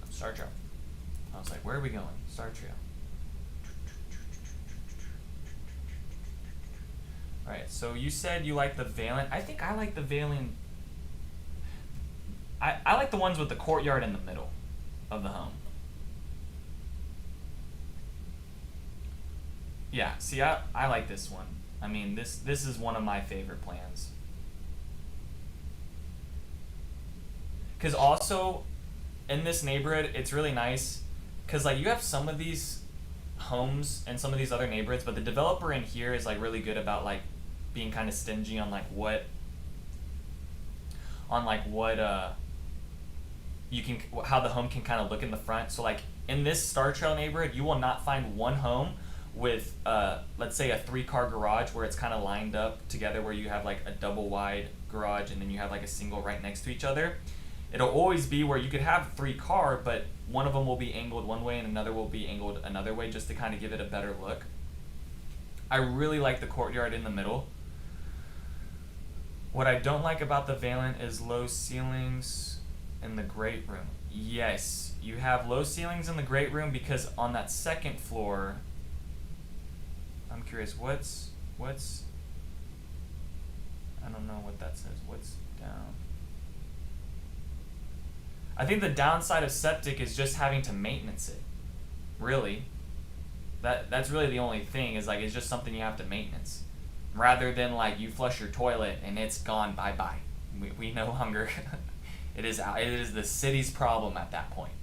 [SPEAKER 1] Star Trail. I was like, where are we going? Star Trail. All right, so you said you like the Valen. I think I like the Valen. I like the ones with the courtyard in the middle of the home. Yeah, see, I like this one. I mean, this is one of my favorite plans. Because also, in this neighborhood, it's really nice. Because, like, you have some of these homes and some of these other neighborhoods, but the developer in here is, like, really good about, like, being kind of stingy on, like, what you can, how the home can kind of look in the front. So, like, in this Star Trail neighborhood, you will not find one home with let's say a 3-car garage where it's kind of lined up together, where you have like a double wide garage and then you have like a single right next to each other. It'll always be where you could have 3-car, but one of them will be angled one way and another will be angled another way, just to kind of give it a better look. I really like the courtyard in the middle. What I don't like about the Valen is low ceilings in the great room. Yes, you have low ceilings in the great room because on that second floor, I'm curious, what's I don't know what that says. What's down? I think the downside of septic is just having to maintenance it. Really. That's really the only thing, is like it's just something you have to maintenance. Rather than like you flush your toilet and it's gone, bye-bye. We no longer it is the city's problem at that point.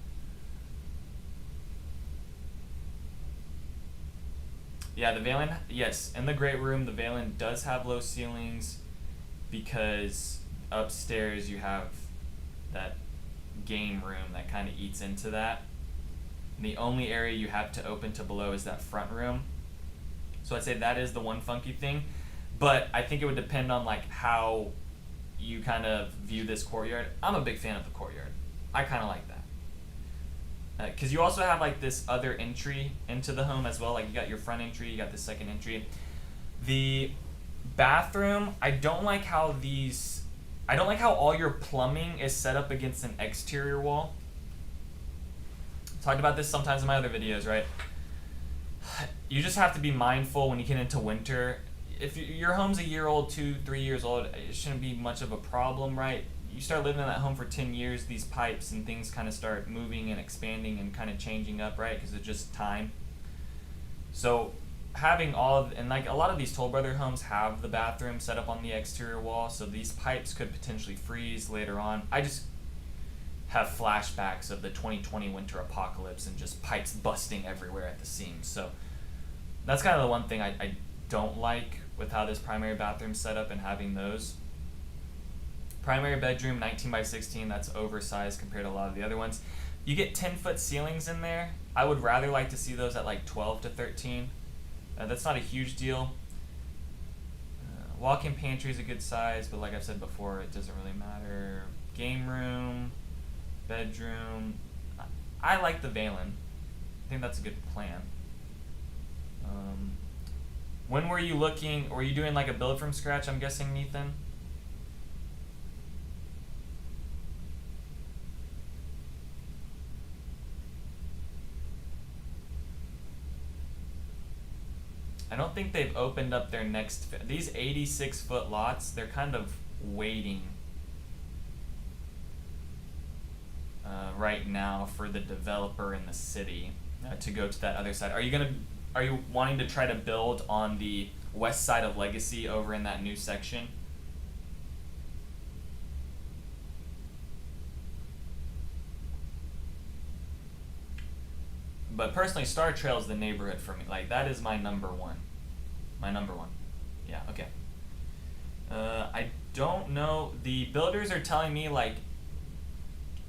[SPEAKER 1] Yeah, the Valen, yes, in the great room, the Valen does have low ceilings because upstairs you have that game room that kind of eats into that. And the only area you have to open to below is that front room. So I'd say that is the one funky thing. But I think it would depend on like how you kind of view this courtyard. I'm a big fan of the courtyard. I kind of like that. Because you also have like this other entry into the home as well. Like you got your front entry, you got the second entry. The bathroom, I don't like how all your plumbing is set up against an exterior wall. Talked about this sometimes in my other videos, right? You just have to be mindful when you get into winter. If your home's a year old, 2-3 years old, it shouldn't be much of a problem, right? You start living in that home for 10 years, these pipes and things kind of start moving and expanding and kind of changing up, right? Because it's just time. So having and like a lot of these Toll Brother homes have the bathroom set up on the exterior wall, so these pipes could potentially freeze later on. I just have flashbacks of the 2020 winter apocalypse and just pipes busting everywhere at the seams. So that's kind of the one thing I don't like with how this primary bathroom's set up and having those. Primary bedroom, 19 by 16, that's oversized compared to a lot of the other ones. You get 10-foot ceilings in there. I would rather like to see those at like 12 to 13. That's not a huge deal. Walk-in pantry is a good size, but like I've said before, it doesn't really matter. Game room, bedroom. I like the Valen. I think that's a good plan. When were you looking? Were you doing like a build from scratch, I'm guessing, Nathan? I don't think they've opened up their next, these 86-foot lots, they're kind of waiting right now for the developer in the city to go to that other side. Are you wanting to try to build on the west side of Legacy over in that new section? But personally, Star Trail is the neighborhood for me. Like, that is my number one. My number one. Yeah, okay. I don't know. The builders are telling me, like,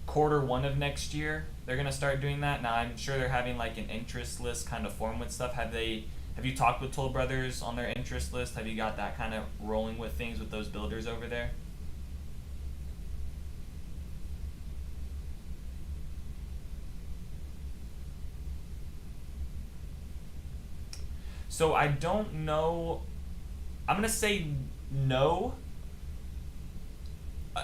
[SPEAKER 1] Q1 of next year they're gonna start doing that. Now I'm sure they're having like an interest list kind of form with stuff. Have you talked with Toll Brothers on their interest list? Have you got that kind of rolling with things with those builders over there? So I don't know. I'm gonna say no.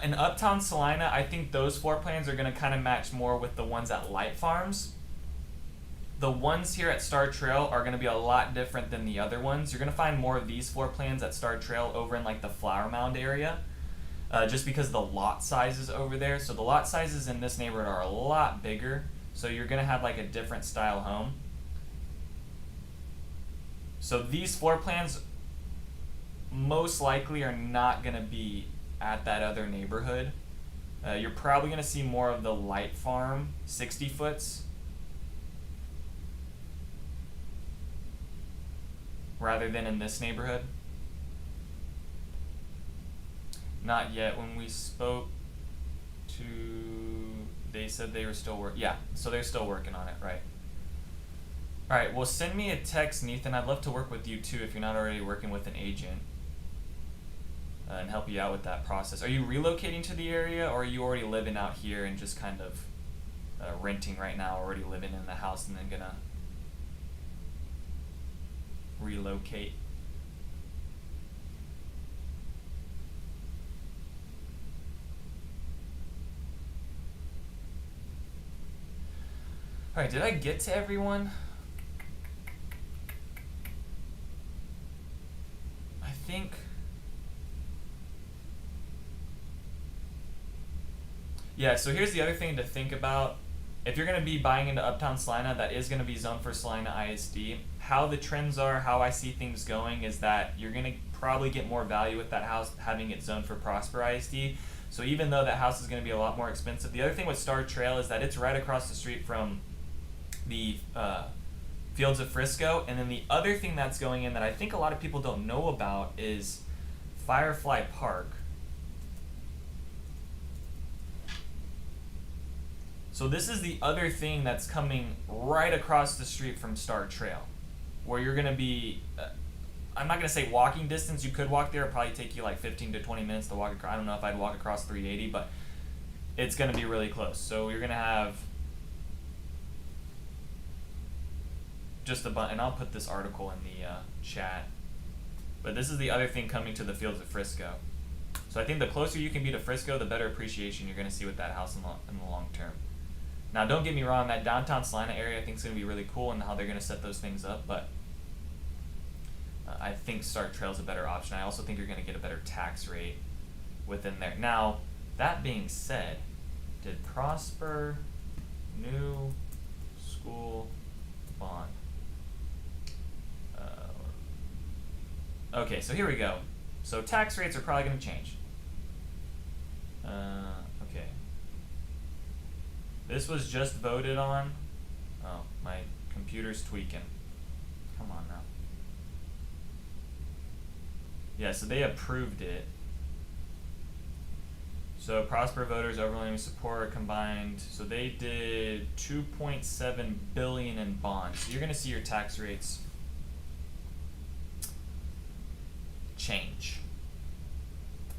[SPEAKER 1] In Uptown Salina, I think those floor plans are going to kind of match more with the ones at Light Farms. The ones here at Star Trail are going to be a lot different than the other ones. You're going to find more of these floor plans at Star Trail over in like the Flower Mound area, just because the lot sizes over there. So the lot sizes in this neighborhood are a lot bigger, so you're going to have like a different style home. So these floor plans most likely are not going to be at that other neighborhood. You're probably going to see more of the Light Farm 60 foots rather than in this neighborhood. Not yet. When we spoke to, they said they were still yeah, so they're still working on it, right? Alright, well, send me a text, Nathan. I'd love to work with you too if you're not already working with an agent. And help you out with that process. Are you relocating to the area, or are you already living out here and just kind of renting right now, already living in the house and then gonna relocate? Alright, did I get to everyone? I think... Yeah, so here's the other thing to think about. If you're going to be buying into Uptown Salina, that is going to be zoned for Salina ISD. How the trends are, how I see things going, is that you're going to probably get more value with that house having it zoned for Prosper ISD. So even though that house is going to be a lot more expensive, the other thing with Star Trail is that it's right across the street from the Fields of Frisco. And then the other thing that's going in that I think a lot of people don't know about is Firefly Park. So this is the other thing that's coming right across the street from Star Trail, where you're going to be, I'm not going to say walking distance. You could walk there. It'll probably take you like 15 to 20 minutes to walk across. I don't know if I'd walk across 380, but it's going to be really close. So you're going to have just a bunch, and I'll put this article in the chat. But this is the other thing coming to the Fields of Frisco. So I think the closer you can be to Frisco, the better appreciation you're going to see with that house in the long term. Now, don't get me wrong, that downtown Salina area I think is going to be really cool and how they're going to set those things up, but I think Star Trail is a better option. I also think you're going to get a better tax rate within there. Now, that being said, did Prosper new school bond? Okay, so here we go. So tax rates are probably going to change. Okay. This was just voted on. Oh, my computer's tweaking. Come on now. Yeah, so they approved it. So Prosper voters overwhelming support combined. So they did 2.7 billion in bonds. So you're going to see your tax rates change.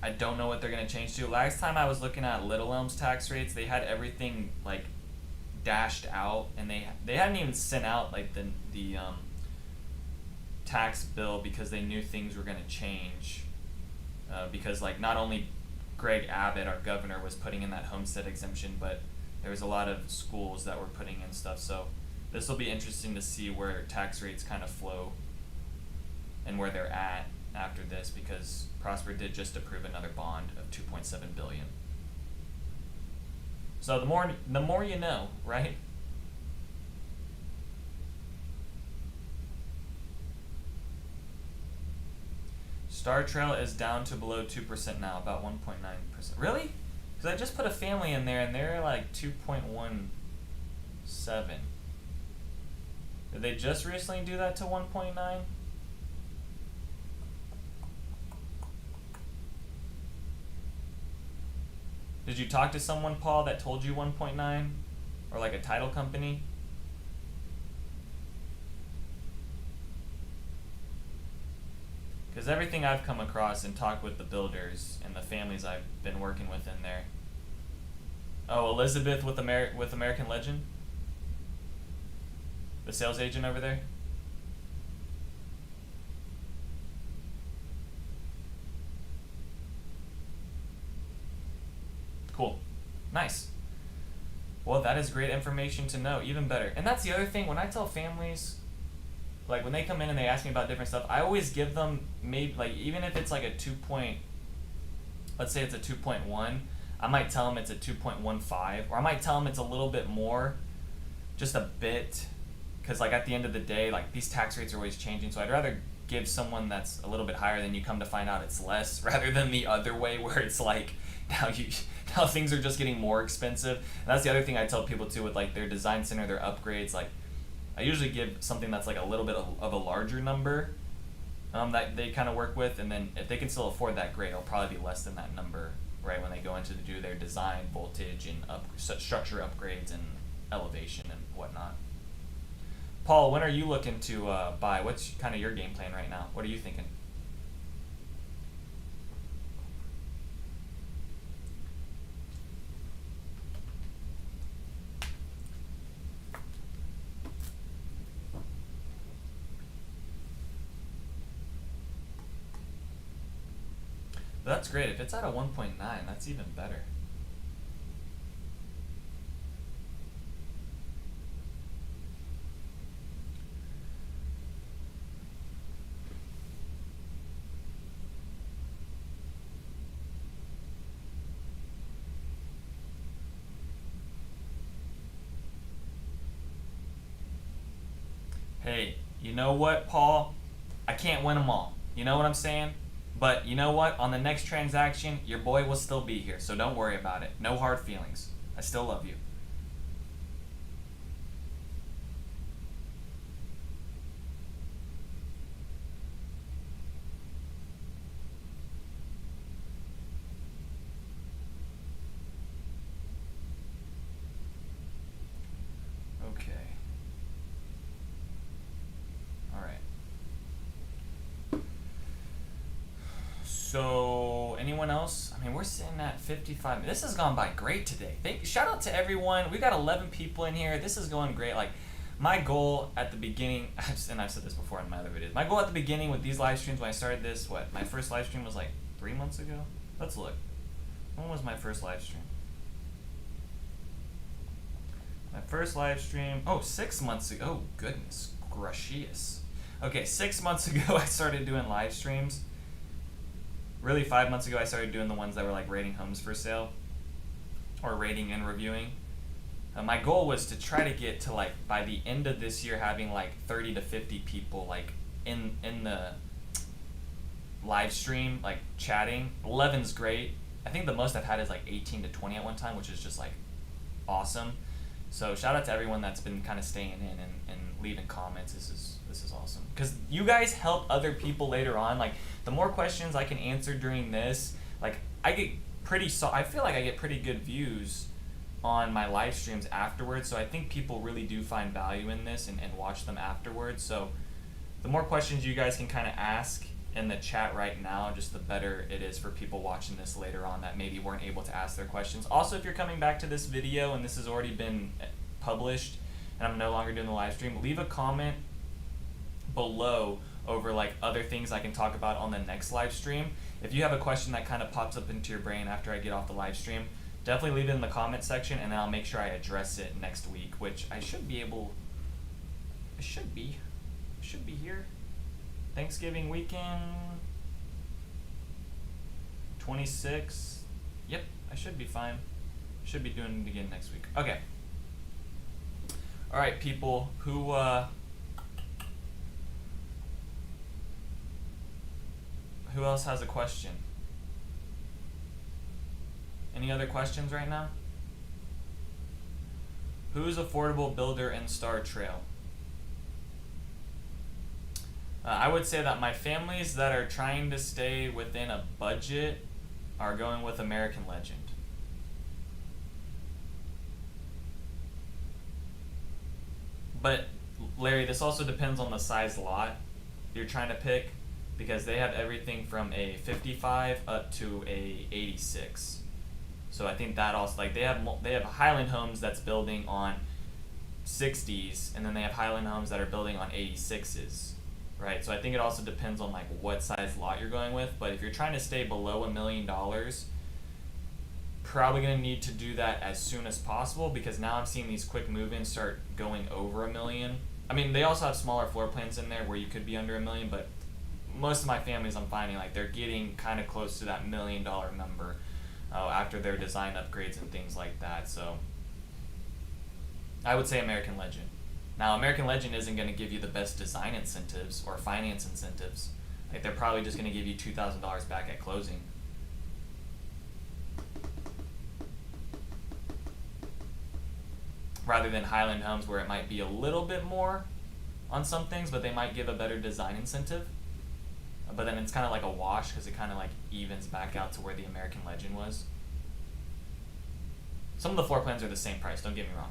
[SPEAKER 1] I don't know what they're going to change to. Last time I was looking at Little Elm's tax rates, they had everything like dashed out, and they hadn't even sent out like the tax bill because they knew things were going to change. Because like not only Greg Abbott, our governor, was putting in that homestead exemption, but there was a lot of schools that were putting in stuff. So this will be interesting to see where tax rates kind of flow and where they're at after this, because Prosper did just approve another bond of 2.7 billion. So the more you know, right? Star Trail is down to below 2% now, about 1.9%. Really? Because I just put a family in there and they're like 2.17. Did they just recently do that to 1.9? Did you talk to someone, Paul, that told you 1.9? Or like a title company? Because everything I've come across and talked with the builders and the families I've been working with in there. Oh, Elizabeth with American Legend? The sales agent over there? Cool. Nice. Well, that is great information to know. Even better. And that's the other thing. When I tell families, like when they come in and they ask me about different stuff, I always give them maybe, like, even if it's like a let's say it's a 2.1, I might tell them it's a 2.15, or I might tell them it's a little bit more, just a bit, because like at the end of the day, like these tax rates are always changing, so I'd rather give someone that's a little bit higher than you come to find out it's less, rather than the other way where it's like now things are just getting more expensive. And that's the other thing I tell people too with like their design center, their upgrades. Like I usually give something that's like a little bit of a larger number that they kind of work with, and then if they can still afford that, great. It'll probably be less than that number, right, when they go into to do their design, voltage, and structure upgrades and elevation and whatnot. Paul, when are you looking to buy? What's kind of your game plan right now? What are you thinking? That's great. If it's at a 1.9, that's even better. Hey, you know what, Paul? I can't win them all. You know what I'm saying? But you know what? On the next transaction, your boy will still be here, so don't worry about it. No hard feelings. I still love you. Okay. All right. So, anyone else? I mean, we're sitting at 55 minutes. This has gone by great today. Shout out to everyone. We got 11 people in here. This is going great. Like, my goal at the beginning, and I've said this before in my other videos, my goal at the beginning with these live streams when I started this, my first live stream was like 3 months ago? Let's look. When was my first live stream? My first live stream, 6 months ago. Oh, goodness gracious. Okay, 6 months ago I started doing live streams. Really, 5 months ago, I started doing the ones that were like rating homes for sale, or rating and reviewing. My goal was to try to get to like by the end of this year having like 30 to 50 people like in the live stream, like chatting. 11's great. I think the most I've had is like 18 to 20 at one time, which is just like awesome. So shout out to everyone that's been kind of staying in and leaving comments. This is awesome, because you guys help other people later on. Like the more questions I can answer during this, like I feel like I get pretty good views on my live streams afterwards. So I think people really do find value in this and watch them afterwards. So the more questions you guys can kind of ask in the chat right now, just the better it is for people watching this later on that maybe weren't able to ask their questions. Also, if you're coming back to this video and this has already been published and I'm no longer doing the live stream, leave a comment below over like other things I can talk about on the next live stream. If you have a question that kind of pops up into your brain after I get off the live stream, definitely leave it in the comment section and then I'll make sure I address it next week, which I should be here. Thanksgiving weekend, 26. Yep, I should be fine. Should be doing it again next week. Okay. All right, people. Who else has a question? Any other questions right now? Who's affordable builder in Star Trail? I would say that my families that are trying to stay within a budget are going with American Legend. But Larry, this also depends on the size lot you're trying to pick, because they have everything from a 55 up to a 86. So I think that also, like, they have Highland Homes that's building on 60s, and then they have Highland Homes that are building on 86s. Right, so I think it also depends on like what size lot you're going with. But if you're trying to stay below $1 million, probably gonna need to do that as soon as possible, because now I'm seeing these quick move-ins start going over $1 million. I mean, they also have smaller floor plans in there where you could be under $1 million, but most of my families, I'm finding like they're getting kind of close to that $1 million number after their design upgrades and things like that. So I would say American Legend. Now, American Legend isn't going to give you the best design incentives or finance incentives. Like, they're probably just going to give you $2,000 back at closing. Rather than Highland Homes, where it might be a little bit more on some things, but they might give a better design incentive. But then it's kind of like a wash, because it kind of like evens back out to where the American Legend was. Some of the floor plans are the same price, don't get me wrong.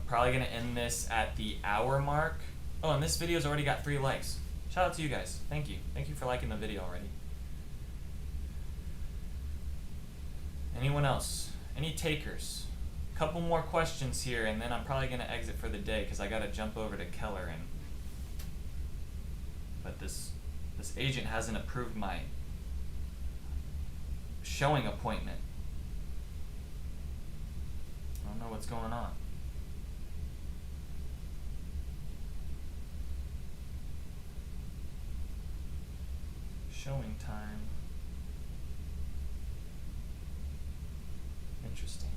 [SPEAKER 1] Probably gonna end this at the hour mark. Oh, and this video's already got 3 likes. Shout out to you guys. Thank you. Thank you for liking the video already. Anyone else? Any takers? Couple more questions here, and then I'm probably gonna exit for the day because I gotta jump over to Keller and. But this agent hasn't approved my showing appointment. I don't know what's going on. Showing time. Interesting.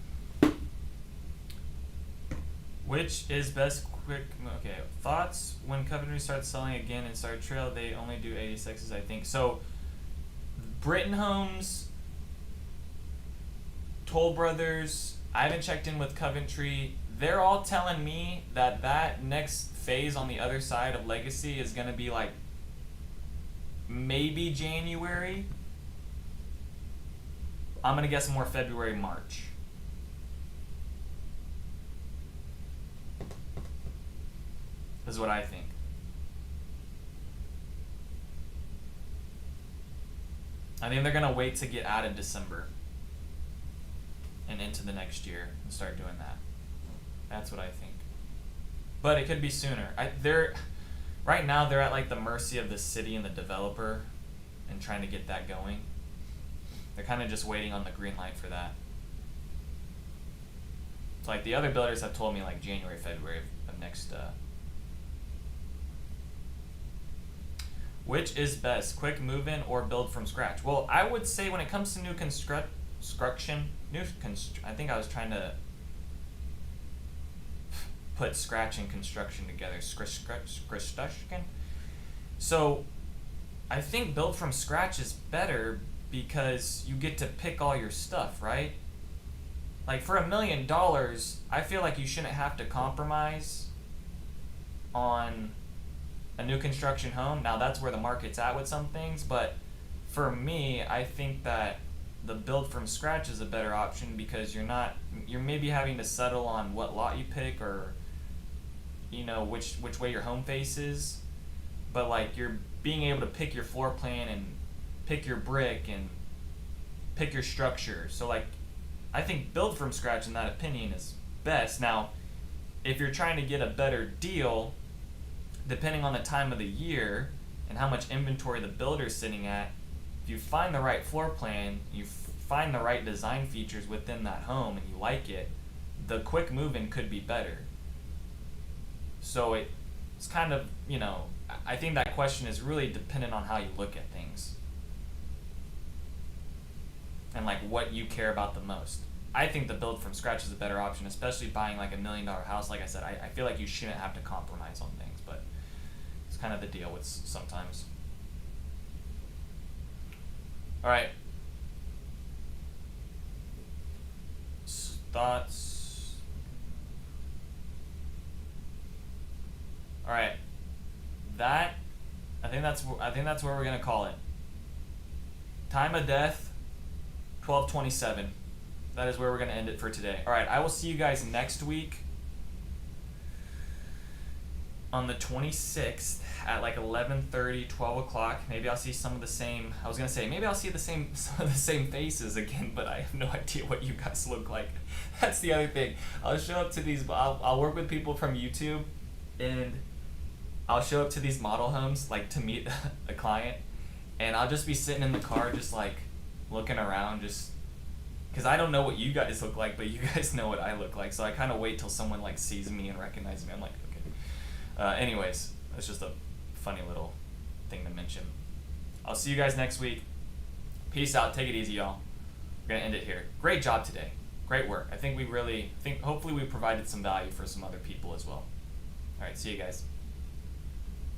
[SPEAKER 1] Which is best quick? Okay, thoughts when Coventry starts selling again in Star Trail? They only do 86s, I think. So, Britton Homes, Toll Brothers. I haven't checked in with Coventry. They're all telling me that next phase on the other side of Legacy is gonna be like maybe January. I'm gonna guess more February, March. Is what I think. I think they're gonna wait to get out of December and into the next year and start doing that. That's what I think. But it could be sooner. Right now they're at like the mercy of the city and the developer and trying to get that going. They're kind of just waiting on the green light for that. So like the other builders have told me like January, February of next. Which is best, quick move-in or build from scratch? Well, I would say when it comes to new construction, I think I was trying to put scratch and construction together. So I think build from scratch is better because you get to pick all your stuff, right? Like for $1 million, I feel like you shouldn't have to compromise on a new construction home. Now that's where the market's at with some things, but for me, I think that the build from scratch is a better option because you're maybe having to settle on what lot you pick or which way your home faces, but like you're being able to pick your floor plan and pick your brick and pick your structure. So like I think build from scratch in that opinion is best. Now if you're trying to get a better deal, depending on the time of the year and how much inventory the builder's sitting at, if you find the right floor plan, you find the right design features within that home and you like it, the quick move-in could be better. So it's kind of, I think that question is really dependent on how you look at things and like what you care about the most. I think the build from scratch is a better option, especially buying like $1 million house. Like I said, I feel like you shouldn't have to compromise on things, but it's kind of the deal with sometimes. All right. Thoughts? All right. I think that's where we're gonna call it. Time of death, 12:27. That is where we're gonna end it for today. All right. I will see you guys next week on the 26th at like 11:30, 12 o'clock. Maybe I'll see some of the same. I was gonna say maybe I'll see some of the same faces again, but I have no idea what you guys look like. That's the other thing. I'll show up to these. I'll work with people from YouTube, and I'll show up to these model homes like to meet a client, and I'll just be sitting in the car, just like looking around, just because I don't know what you guys look like, but you guys know what I look like. So I kind of wait till someone like sees me and recognizes me. I'm like, okay. Anyways, that's just a funny little thing to mention. I'll see you guys next week. Peace out. Take it easy, y'all. We're gonna end it here. Great job today. Great work. Hopefully we provided some value for some other people as well. All right. See you guys.